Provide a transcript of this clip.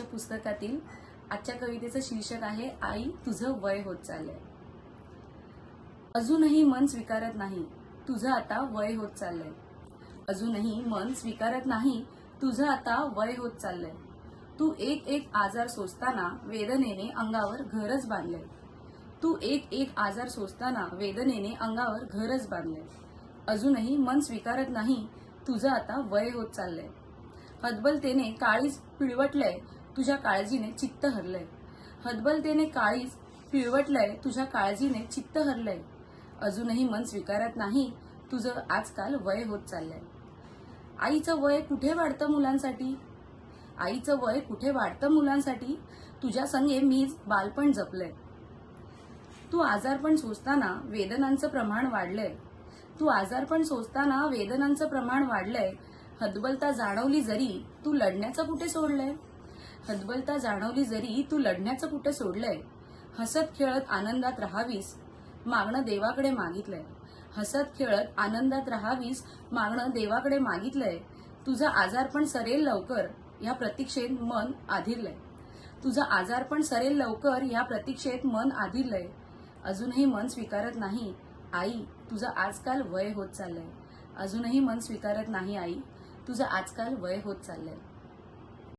पुस्तकातील आजच्या कवितेचं शीर्षक आहे आई तुझं वय होत चाललंय। अजूनही मन स्वीकारत नाही तुझं आता वय होत चाललंय। अजूनही मन स्वीकारत नाही तुझं आता वय होत चाललंय। तू एक एक आजार सोसताना वेदनेने अंगावर घरच बांधलंय। तू एक एक आजार सोसताना वेदनेने अंगावर घरच बांधलंय। अजूनही मन स्वीकारत नाही तुझं आता वय होत चाललंय। हतबलतेने काळीज पिळवटलंय तुझ्या काळजीने चित्त हरलंय। हतबलतेने काळीज पिळवटलंय तुझ्या काळजीने चित्त हरलंय। अजूनही मन स्वीकारत नाही तुझं आजकाल वय होत चाललंय। आईचं वय कुठे वाढतं मुलांसाठी? आईचं वय कुठे वाढतं मुलांसाठी? तुझ्या संगे मीच बालपण जपलंय। तू आजारपण सोसताना वेदनांचं प्रमाण वाढलंय। तू आजारपण सोसताना वेदनांचं प्रमाण वाढलंय। हतबलता जाणवली जरी तू लढण्याचं कुठे सोडलंय। हतबलता जाणवली जरी तू लढण्याचं कुठे सोडलंय। हसत खेळत आनंदात राहावीस मागणं देवाकडे मागितलंय। हसत खेळत आनंदात राहावीस मागणं देवाकडे मागितलंय। तुझं आजारपण सरेल लवकर ह्या प्रतीक्षेत मन आधिरलंय। तुझं आजारपण सरेल लवकर ह्या प्रतीक्षेत मन आधिरलंय। अजूनही मन स्वीकारत नाही आई तुझं आजकाल वय होत चाललंय। अजूनही मन स्वीकारत नाही आई तुझं आजकाल वय होत चाललंय।